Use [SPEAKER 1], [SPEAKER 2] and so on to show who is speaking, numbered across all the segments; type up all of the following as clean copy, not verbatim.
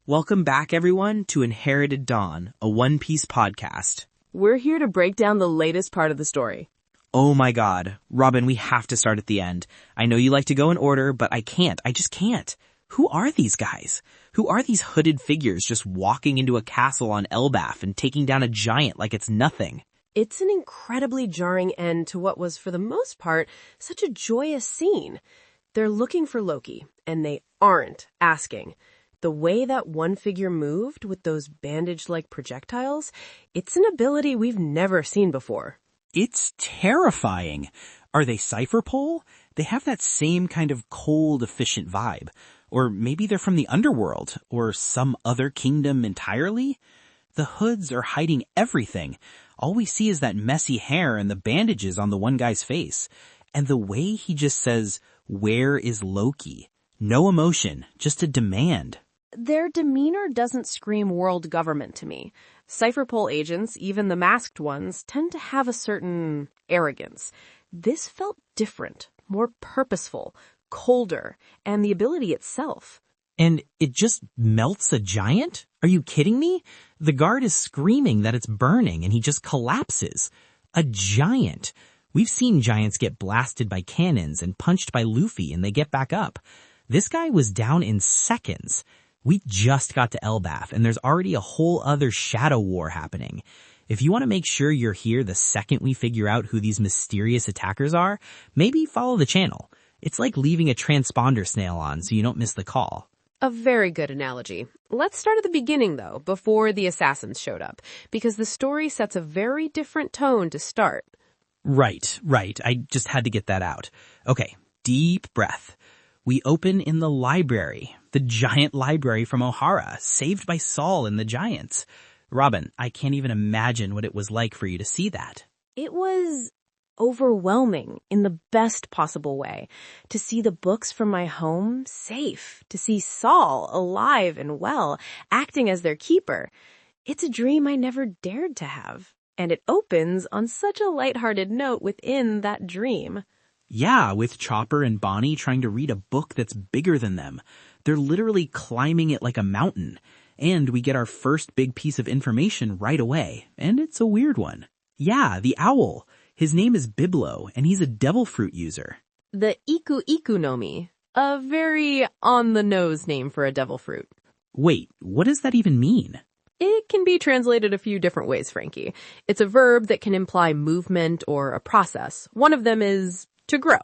[SPEAKER 1] Welcome back, everyone, to Inherited Dawn, a One Piece podcast.
[SPEAKER 2] We're here to break down the latest part of the story.
[SPEAKER 1] Oh my god. Robin, we have to start at the end. I know you like to go in order, but I can't. I just can't. Who are these guys? Who are these hooded figures just walking into a castle on Elbaph and taking down a giant like it's nothing?
[SPEAKER 2] It's an incredibly jarring end to what was, for the most part, such a joyous scene. They're looking for Loki, and they aren't asking. The way that one figure moved with those bandage-like projectiles, it's an ability we've never seen before.
[SPEAKER 3] It's terrifying. Are they Cypher Pole? They have that same kind of cold, efficient vibe. Or maybe they're from the underworld, or some other kingdom entirely. The hoods are hiding everything. All we see is that messy hair and the bandages on the one guy's face. And the way he just says, "Where is Loki?" No emotion, just a demand.
[SPEAKER 2] Their demeanor doesn't scream world government to me. Cypher Pole agents, even the masked ones, tend to have a certain arrogance. This felt different, more purposeful, colder, and the ability itself.
[SPEAKER 3] And it just melts a giant? Are you kidding me? The guard is screaming that it's burning and he just collapses. A giant. We've seen giants get blasted by cannons and punched by Luffy and they get back up. This guy was down in seconds. We just got to Elbaph and there's already a whole other shadow war happening. If you want to make sure you're here the second we figure out who these mysterious attackers are, maybe follow the channel. It's like leaving a transponder snail on so you don't miss the call.
[SPEAKER 2] A very good analogy. Let's start at the beginning, though, before the assassins showed up, because the story sets a very different tone to start.
[SPEAKER 3] Right. I just had to get that out. Okay, deep breath. We open in the library, the giant library from Ohara, saved by Saul and the giants. Robin, I can't even imagine what it was like for you to see that.
[SPEAKER 2] It was overwhelming in the best possible way. To see the books from my home safe, to see Saul alive and well, acting as their keeper. It's a dream I never dared to have. And it opens on such a lighthearted note within that dream.
[SPEAKER 3] Yeah, with Chopper and Bonnie trying to read a book that's bigger than them. They're literally climbing it like a mountain. And we get our first big piece of information right away. And it's a weird one. Yeah, the owl. His name is Biblo, and he's a devil fruit user.
[SPEAKER 2] The Iku Iku Nomi. A very on-the-nose name for a devil fruit.
[SPEAKER 3] Wait, what does that even mean?
[SPEAKER 2] It can be translated a few different ways, Franky. It's a verb that can imply movement or a process. One of them is to grow.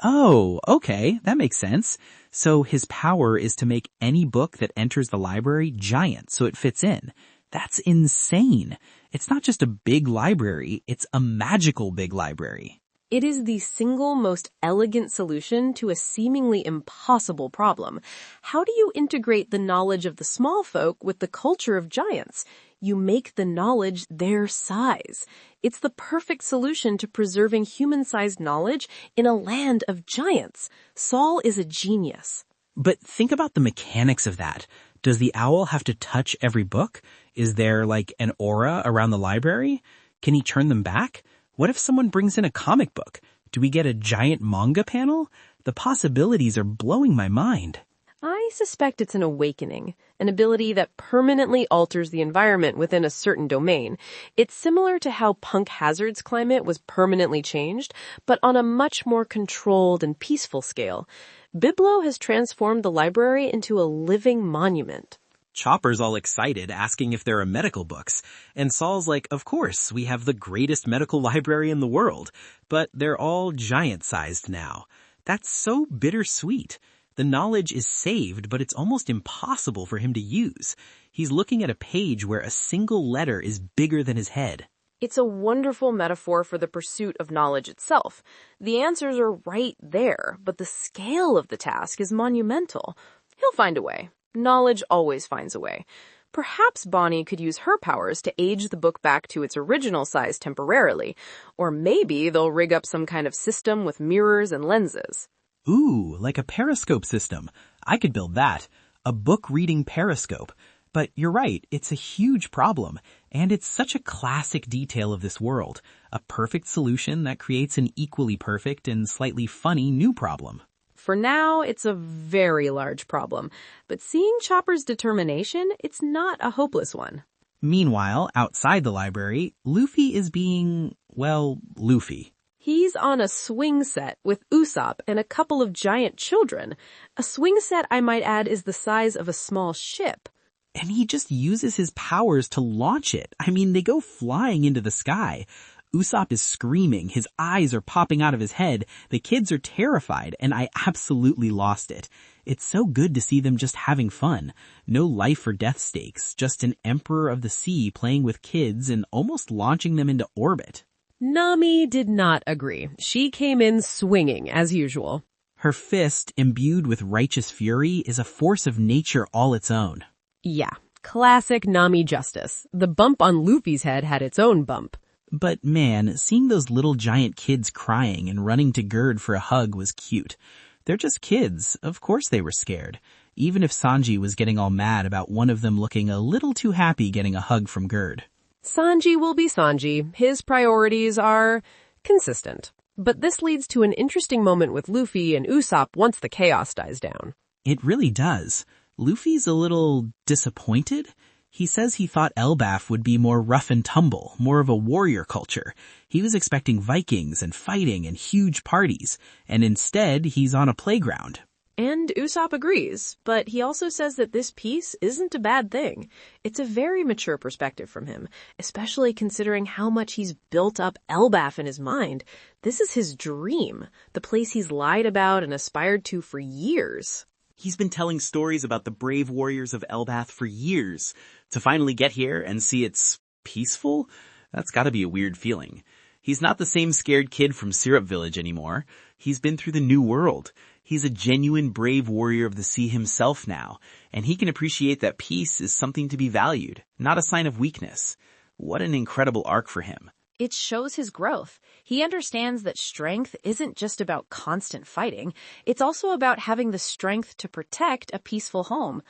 [SPEAKER 3] Oh, okay, that makes sense. So his power is to make any book that enters the library giant so it fits in. That's insane. It's not just a big library, it's a magical big library.
[SPEAKER 2] It is the single most elegant solution to a seemingly impossible problem. How do you integrate the knowledge of the small folk with the culture of giants? You make the knowledge their size. It's the perfect solution to preserving human-sized knowledge in a land of giants. Saul is a genius.
[SPEAKER 3] But think about the mechanics of that. Does the owl have to touch every book? Is there like an aura around the library? Can he turn them back? What if someone brings in a comic book? Do we get a giant manga panel? The possibilities are blowing my mind.
[SPEAKER 2] I suspect it's an awakening, an ability that permanently alters the environment within a certain domain. It's similar to how Punk Hazard's climate was permanently changed, but on a much more controlled and peaceful scale. Biblo has transformed the library into a living monument.
[SPEAKER 3] Chopper's all excited, asking if there are medical books. And Saul's like, of course, we have the greatest medical library in the world. But they're all giant-sized now. That's so bittersweet. The knowledge is saved, but it's almost impossible for him to use. He's looking at a page where a single letter is bigger than his head.
[SPEAKER 2] It's a wonderful metaphor for the pursuit of knowledge itself. The answers are right there, but the scale of the task is monumental. He'll find a way. Knowledge always finds a way. Perhaps Bonnie could use her powers to age the book back to its original size temporarily. Or maybe they'll rig up some kind of system with mirrors and lenses.
[SPEAKER 3] Ooh, like a periscope system. I could build that. A book-reading periscope. But you're right, it's a huge problem. And it's such a classic detail of this world. A perfect solution that creates an equally perfect and slightly funny new problem.
[SPEAKER 2] For now, it's a very large problem. But seeing Chopper's determination, it's not a hopeless one.
[SPEAKER 3] Meanwhile, outside the library, Luffy is being, well, Luffy.
[SPEAKER 2] He's on a swing set with Usopp and a couple of giant children. A swing set, I might add, is the size of a small ship.
[SPEAKER 3] And he just uses his powers to launch it. I mean, they go flying into the sky. Usopp is screaming, his eyes are popping out of his head, the kids are terrified, and I absolutely lost it. It's so good to see them just having fun. No life or death stakes, just an Emperor of the Sea playing with kids and almost launching them into orbit.
[SPEAKER 2] Nami did not agree. She came in swinging, as usual.
[SPEAKER 3] Her fist, imbued with righteous fury, is a force of nature all its own.
[SPEAKER 2] Yeah, classic Nami justice. The bump on Luffy's head had its own bump.
[SPEAKER 3] But man, seeing those little giant kids crying and running to Gerd for a hug was cute. They're just kids. Of course they were scared. Even if Sanji was getting all mad about one of them looking a little too happy getting a hug from Gerd.
[SPEAKER 2] Sanji will be Sanji. His priorities are consistent. But this leads to an interesting moment with Luffy and Usopp once the chaos dies down.
[SPEAKER 3] It really does. Luffy's a little disappointed. He says he thought Elbaph would be more rough and tumble, more of a warrior culture. He was expecting Vikings and fighting and huge parties, and instead he's on a playground.
[SPEAKER 2] And Usopp agrees, but he also says that this peace isn't a bad thing. It's a very mature perspective from him, especially considering how much he's built up Elbaph in his mind. This is his dream, the place he's lied about and aspired to for years.
[SPEAKER 1] He's been telling stories about the brave warriors of Elbaph for years. To finally get here and see it's peaceful, that's gotta be a weird feeling. He's not the same scared kid from Syrup Village anymore. He's been through the new world. He's a genuine brave warrior of the sea himself now, and he can appreciate that peace is something to be valued, not a sign of weakness. What an incredible arc for him.
[SPEAKER 2] It shows his growth. He understands that strength isn't just about constant fighting. It's also about having the strength to protect a peaceful home.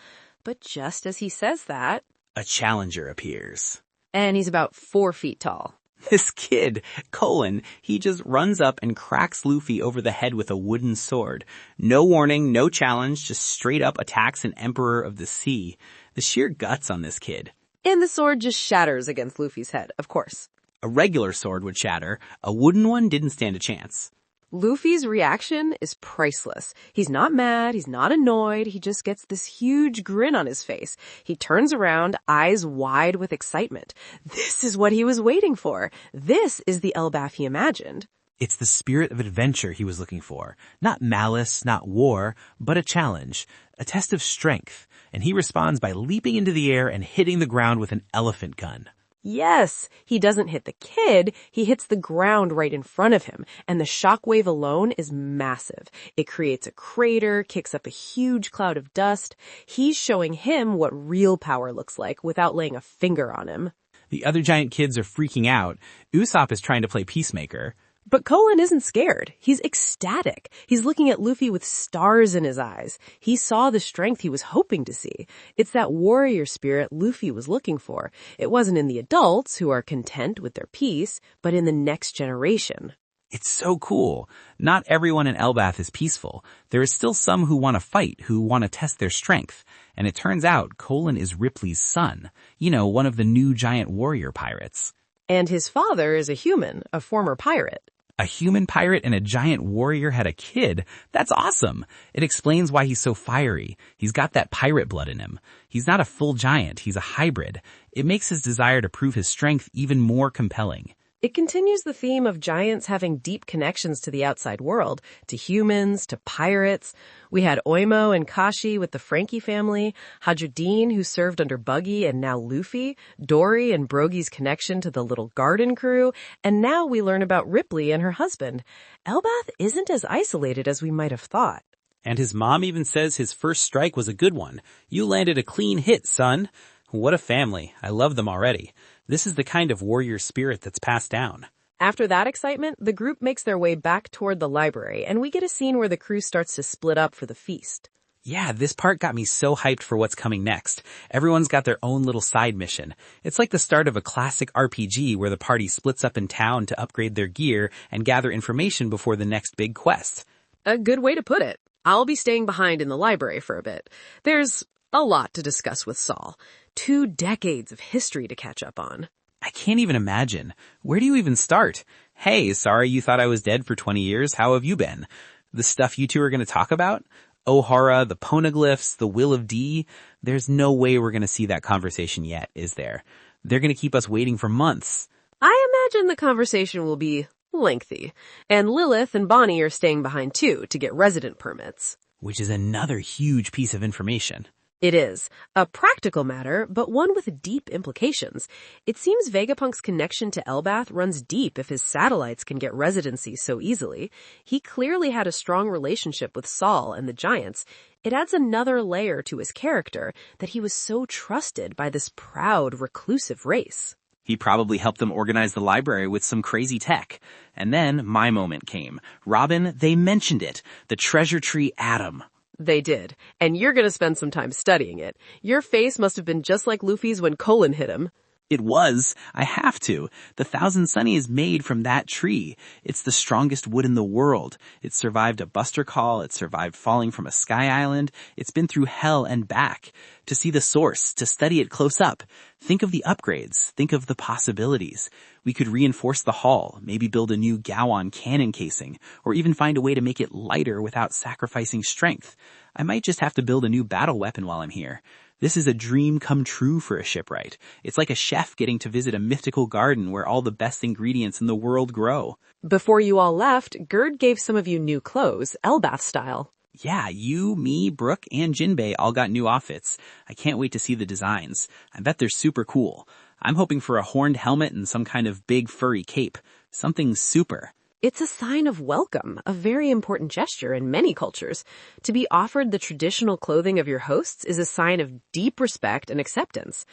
[SPEAKER 2] But just as he says that,
[SPEAKER 1] a challenger appears.
[SPEAKER 2] And he's about 4 feet tall.
[SPEAKER 1] This kid, Colin, he just runs up and cracks Luffy over the head with a wooden sword. No warning, no challenge, just straight up attacks an Emperor of the Sea. The sheer guts on this kid.
[SPEAKER 2] And the sword just shatters against Luffy's head, of course.
[SPEAKER 1] A regular sword would shatter. A wooden one didn't stand a chance.
[SPEAKER 2] Luffy's reaction is priceless. He's not mad, he's not annoyed, he just gets this huge grin on his face. He turns around, eyes wide with excitement. This is what he was waiting for. This is the Elbaph he imagined.
[SPEAKER 4] It's the spirit of adventure he was looking for. Not malice, not war, but a challenge, a test of strength. And he responds by leaping into the air and hitting the ground with an elephant gun.
[SPEAKER 2] Yes, he doesn't hit the kid, he hits the ground right in front of him, and the shockwave alone is massive. It creates a crater, kicks up a huge cloud of dust. He's showing him what real power looks like without laying a finger on him.
[SPEAKER 4] The other giant kids are freaking out. Usopp is trying to play peacemaker.
[SPEAKER 2] But Colin isn't scared. He's ecstatic. He's looking at Luffy with stars in his eyes. He saw the strength he was hoping to see. It's that warrior spirit Luffy was looking for. It wasn't in the adults who are content with their peace, but in the next generation.
[SPEAKER 4] It's so cool. Not everyone in Elbaph is peaceful. There is still some who want to fight, who want to test their strength. And it turns out Colin is Ripley's son. You know, one of the new giant warrior pirates.
[SPEAKER 2] And his father is a human, a former pirate.
[SPEAKER 4] A human pirate and a giant warrior had a kid. That's awesome. It explains why he's so fiery. He's got that pirate blood in him. He's not a full giant. He's a hybrid. It makes his desire to prove his strength even more compelling.
[SPEAKER 2] It continues the theme of giants having deep connections to the outside world, to humans, to pirates. We had Oimo and Kashi with the Franky family, Hajudeen who served under Buggy and now Luffy, Dory and Brogy's connection to the little garden crew, and now we learn about Ripley and her husband. Elbaph isn't as isolated as we might have thought.
[SPEAKER 4] And his mom even says his first strike was a good one. You landed a clean hit, son. What a family. I love them already. This is the kind of warrior spirit that's passed down.
[SPEAKER 2] After that excitement, the group makes their way back toward the library, and we get a scene where the crew starts to split up for the feast.
[SPEAKER 4] Yeah, this part got me so hyped for what's coming next. Everyone's got their own little side mission. It's like the start of a classic RPG where the party splits up in town to upgrade their gear and gather information before the next big quest.
[SPEAKER 2] A good way to put it. I'll be staying behind in the library for a bit. There's a lot to discuss with Saul. 2 decades of history to catch up on.
[SPEAKER 4] I can't even imagine. Where do you even start? Hey, sorry you thought I was dead for 20 years. How have you been? The stuff you two are going to talk about? Ohara, the poneglyphs, the Will of D? There's no way we're going to see that conversation yet, is there? They're going to keep us waiting for months.
[SPEAKER 2] I imagine the conversation will be lengthy. And Lilith and Bonnie are staying behind too to get resident permits.
[SPEAKER 4] Which is another huge piece of information.
[SPEAKER 2] It is. A practical matter, but one with deep implications. It seems Vegapunk's connection to Elbaph runs deep if his satellites can get residency so easily. He clearly had a strong relationship with Saul and the Giants. It adds another layer to his character that he was so trusted by this proud, reclusive race.
[SPEAKER 4] He probably helped them organize the library with some crazy tech. And then my moment came. Robin, they mentioned it. The treasure tree atom.
[SPEAKER 2] They did. And you're going to spend some time studying it. Your face must have been just like Luffy's when Colin hit him.
[SPEAKER 4] It was. I have to. The Thousand Sunny is made from that tree. It's the strongest wood in the world. It survived a buster call. It survived falling from a sky island. It's been through hell and back. To see the source, to study it close up. Think of the upgrades. Think of the possibilities. We could reinforce the hull, maybe build a new Gowon cannon casing, or even find a way to make it lighter without sacrificing strength. I might just have to build a new battle weapon while I'm here. This is a dream come true for a shipwright. It's like a chef getting to visit a mythical garden where all the best ingredients in the world grow.
[SPEAKER 2] Before you all left, Gerd gave some of you new clothes, Elbaph style.
[SPEAKER 4] Yeah, you, me, Brooke, and Jinbei all got new outfits. I can't wait to see the designs. I bet they're super cool. I'm hoping for a horned helmet and some kind of big furry cape. Something super.
[SPEAKER 2] It's a sign of welcome, a very important gesture in many cultures. To be offered the traditional clothing of your hosts is a sign of deep respect and acceptance.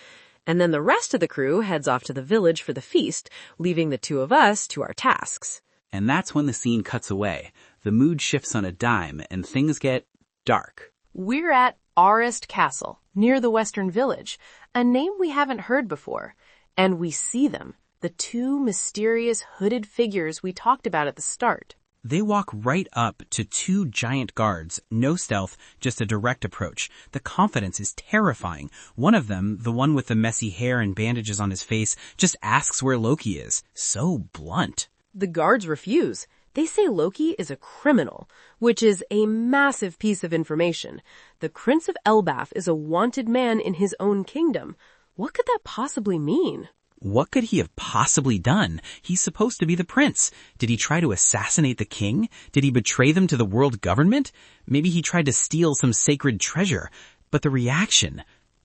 [SPEAKER 2] And then the rest of the crew heads off to the village for the feast, leaving the 2 of us to our tasks.
[SPEAKER 4] And that's when the scene cuts away. The mood shifts on a dime and things get dark.
[SPEAKER 2] We're at Arist Castle, near the Western Village, a name we haven't heard before. And we see them. The 2 mysterious hooded figures we talked about at the start.
[SPEAKER 3] They walk right up to 2 giant guards. No stealth, just a direct approach. The confidence is terrifying. One of them, the one with the messy hair and bandages on his face, just asks where Loki is. So blunt.
[SPEAKER 2] The guards refuse. They say Loki is a criminal, which is a massive piece of information. The Prince of Elbaph is a wanted man in his own kingdom. What could that possibly mean?
[SPEAKER 3] What could he have possibly done? He's supposed to be the prince. Did he try to assassinate the king? Did he betray them to the world government? Maybe he tried to steal some sacred treasure. But the reaction,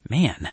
[SPEAKER 3] man,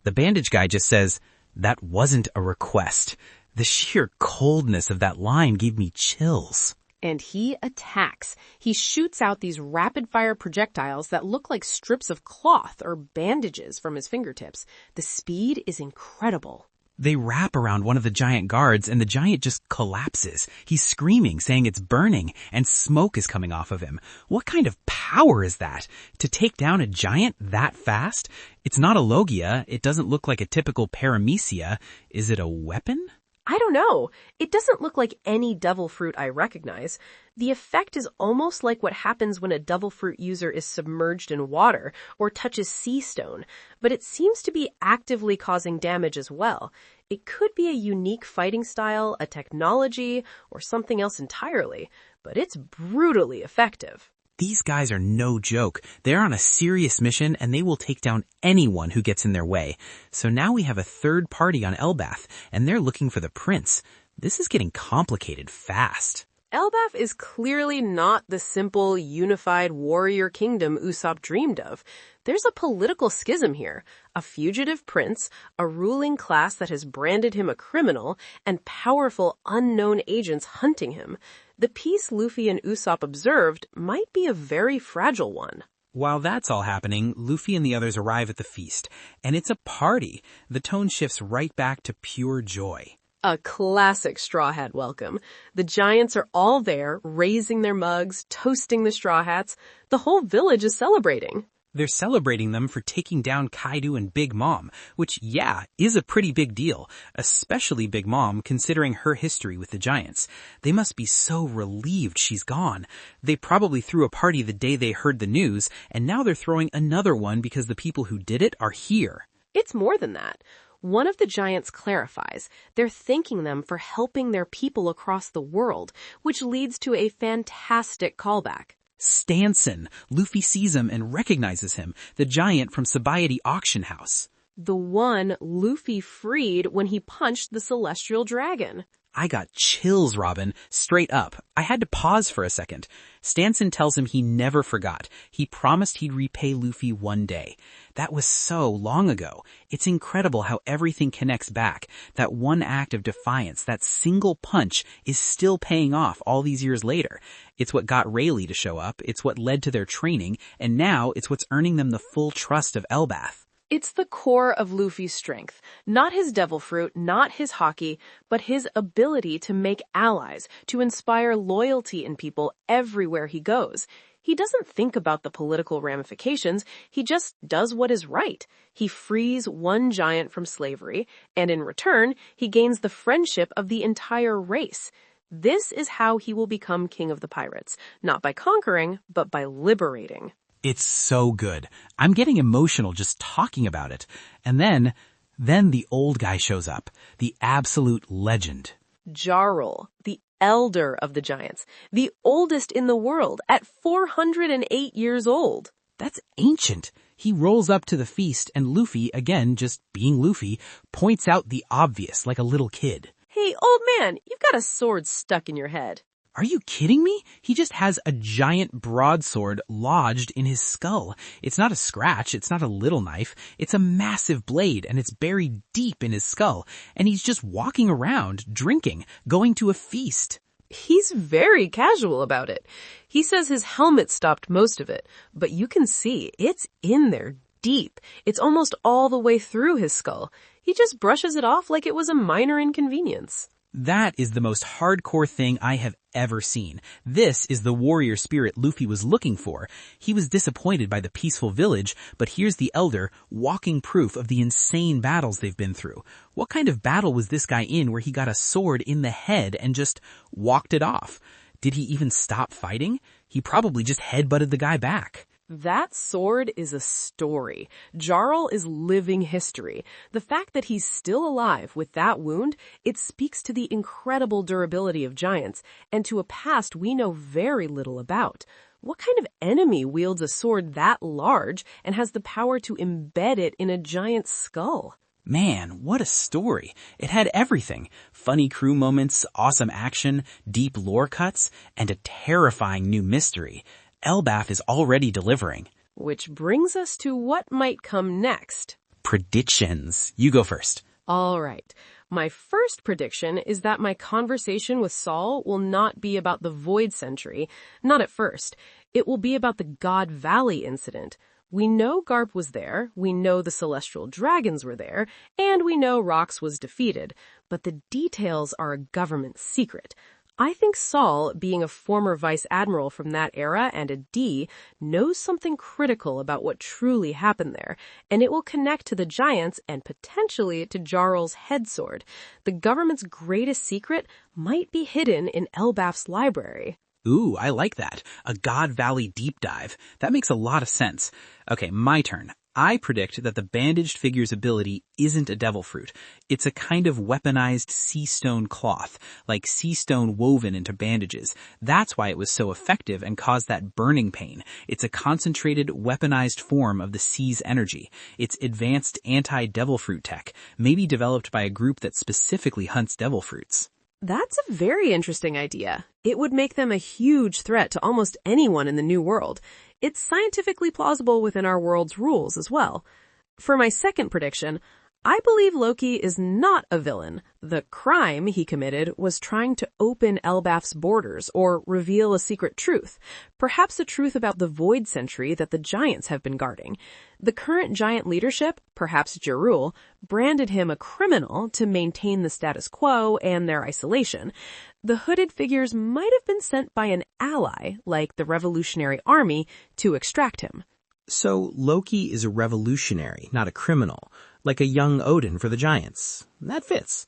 [SPEAKER 3] the bandage guy just says, that wasn't a request. The sheer coldness of that line gave me chills.
[SPEAKER 2] And he attacks. He shoots out these rapid-fire projectiles that look like strips of cloth or bandages from his fingertips. The speed is incredible.
[SPEAKER 3] They wrap around one of the giant guards and the giant just collapses. He's screaming, saying it's burning, and smoke is coming off of him. What kind of power is that? To take down a giant that fast? It's not a Logia. It doesn't look like a typical paramecia. Is it a weapon?
[SPEAKER 2] I don't know. It doesn't look like any devil fruit I recognize. The effect is almost like what happens when a devil fruit user is submerged in water or touches sea stone, but it seems to be actively causing damage as well. It could be a unique fighting style, a technology, or something else entirely, but it's brutally effective.
[SPEAKER 3] These guys are no joke. They're on a serious mission and they will take down anyone who gets in their way. So now we have a third party on Elbaph and they're looking for the prince. This is getting complicated fast.
[SPEAKER 2] Elbaph is clearly not the simple, unified warrior kingdom Usopp dreamed of. There's a political schism here, a fugitive prince, a ruling class that has branded him a criminal, and powerful unknown agents hunting him. The peace Luffy and Usopp observed might be a very fragile one.
[SPEAKER 3] While that's all happening, Luffy and the others arrive at the feast, and it's a party. The tone shifts right back to pure joy.
[SPEAKER 2] A classic Straw Hat welcome. The giants are all there, raising their mugs, toasting the Straw Hats. The whole village is celebrating.
[SPEAKER 4] They're celebrating them for taking down Kaido and Big Mom, which, yeah, is a pretty big deal, especially Big Mom considering her history with the Giants. They must be so relieved she's gone. They probably threw a party the day they heard the news, and now they're throwing another one because the people who did it are here.
[SPEAKER 2] It's more than that. One of the Giants clarifies they're thanking them for helping their people across the world, which leads to a fantastic callback.
[SPEAKER 4] Stanson. Luffy sees him and recognizes him, the giant from Sabayati Auction House.
[SPEAKER 2] The one Luffy freed when he punched the celestial dragon.
[SPEAKER 4] I got chills, Robin, straight up. I had to pause for a second. Stanson tells him he never forgot. He promised he'd repay Luffy one day. That was so long ago. It's incredible how everything connects back. That one act of defiance, that single punch, is still paying off all these years later. It's what got Rayleigh to show up, it's what led to their training, and now it's what's earning them the full trust of Elbaph.
[SPEAKER 2] It's the core of Luffy's strength. Not his devil fruit, not his haki, but his ability to make allies, to inspire loyalty in people everywhere he goes. He doesn't think about the political ramifications, he just does what is right. He frees one giant from slavery, and in return, he gains the friendship of the entire race. This is how he will become king of the pirates, not by conquering, but by liberating.
[SPEAKER 4] It's so good. I'm getting emotional just talking about it. And then the old guy shows up, the absolute legend.
[SPEAKER 2] Jarl, the elder of the giants, the oldest in the world at 408 years old.
[SPEAKER 4] That's ancient. He rolls up to the feast and Luffy, again just being Luffy, points out the obvious like a little kid.
[SPEAKER 2] Hey, old man, you've got a sword stuck in your head.
[SPEAKER 4] Are you kidding me? He just has a giant broadsword lodged in his skull. It's not a scratch, it's not a little knife, it's a massive blade and it's buried deep in his skull. And he's just walking around, drinking, going to a feast.
[SPEAKER 2] He's very casual about it. He says his helmet stopped most of it, but you can see it's in there deep. It's almost all the way through his skull. He just brushes it off like it was a minor inconvenience.
[SPEAKER 4] That is the most hardcore thing I have ever seen. This is the warrior spirit Luffy was looking for. He was disappointed by the peaceful village, but here's the elder, walking proof of the insane battles they've been through. What kind of battle was this guy in where he got a sword in the head and just walked it off? Did he even stop fighting? He probably just headbutted the guy back.
[SPEAKER 2] That sword is a story. Jarl is living history. The fact that he's still alive with that wound, it speaks to the incredible durability of giants and to a past we know very little about. What kind of enemy wields a sword that large and has the power to embed it in a giant's skull?
[SPEAKER 4] Man, what a story. It had everything. Funny crew moments, awesome action, deep lore cuts, and a terrifying new mystery. Elbaph is already delivering.
[SPEAKER 2] Which brings us to what might come next.
[SPEAKER 4] Predictions. You go first.
[SPEAKER 2] All right. My first prediction is that my conversation with Saul will not be about the Void Century, not at first. It will be about the God Valley incident. We know Garp was there, we know the Celestial Dragons were there, and we know Rox was defeated, but the details are a government secret. I think Saul, being a former vice admiral from that era and a D, knows something critical about what truly happened there, and it will connect to the giants and potentially to Jarl's head sword. The government's greatest secret might be hidden in Elbaph's library.
[SPEAKER 4] Ooh, I like that. A God Valley deep dive. That makes a lot of sense. Okay, my turn. I predict that the bandaged figure's ability isn't a devil fruit. It's a kind of weaponized sea stone cloth, like sea stone woven into bandages. That's why it was so effective and caused that burning pain. It's a concentrated, weaponized form of the sea's energy. It's advanced anti-devil fruit tech, maybe developed by a group that specifically hunts devil fruits.
[SPEAKER 2] That's a very interesting idea. It would make them a huge threat to almost anyone in the New World. It's scientifically plausible within our world's rules as well. For my second prediction, I believe Loki is not a villain. The crime he committed was trying to open Elbaph's borders or reveal a secret truth, perhaps a truth about the Void Century that the giants have been guarding. The current giant leadership, perhaps Jarul, branded him a criminal to maintain the status quo and their isolation. The hooded figures might have been sent by an ally, like the Revolutionary Army, to extract him.
[SPEAKER 3] So Loki is a revolutionary, not a criminal, like a young Odin for the Giants. That fits.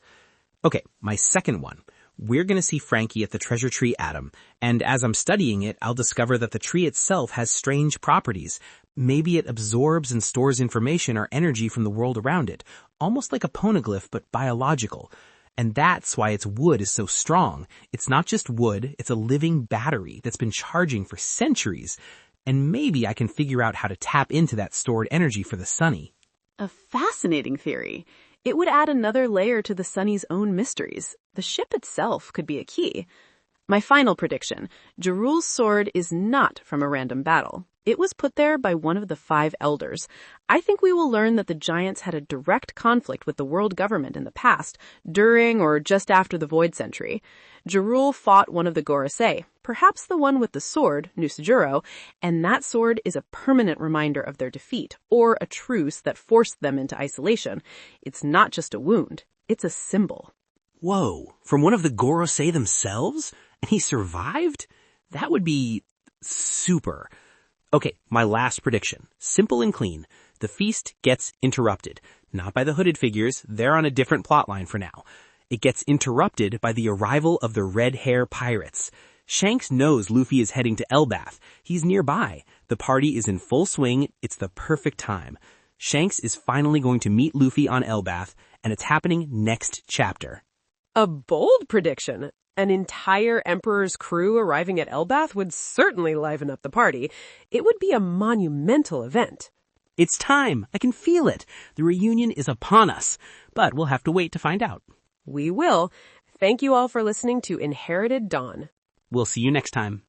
[SPEAKER 3] Okay, my second one. We're going to see Franky at the treasure tree atom, and as I'm studying it, I'll discover that the tree itself has strange properties. Maybe it absorbs and stores information or energy from the world around it, almost like a poneglyph but biological. And that's why its wood is so strong. It's not just wood, it's a living battery that's been charging for centuries. And maybe I can figure out how to tap into that stored energy for the Sunny.
[SPEAKER 5] A fascinating theory. It would add another layer to the Sunny's own mysteries. The ship itself could be a key. My final prediction. Jarul's sword is not from a random battle. It was put there by one of the 5 elders. I think we will learn that the Giants had a direct conflict with the world government in the past, during or just after the Void Century. Jarul fought one of the Gorosei, perhaps the one with the sword, Nusajuro, and that sword is a permanent reminder of their defeat, or a truce that forced them into isolation. It's not just a wound, it's a symbol.
[SPEAKER 3] Whoa, from one of the Gorosei themselves? And he survived? That would be super. Okay, my last prediction. Simple and clean. The feast gets interrupted. Not by the hooded figures, they're on a different plotline for now. It gets interrupted by the arrival of the red hair pirates. Shanks knows Luffy is heading to Elbaph. He's nearby. The party is in full swing. It's the perfect time. Shanks is finally going to meet Luffy on Elbaph, and it's happening next chapter.
[SPEAKER 6] A bold prediction. An entire Emperor's crew arriving at Elbaph would certainly liven up the party. It would be a monumental event.
[SPEAKER 3] It's time. I can feel it. The reunion is upon us, but we'll have to wait to find out.
[SPEAKER 6] We will. Thank you all for listening to Inherited Dawn.
[SPEAKER 3] We'll see you next time.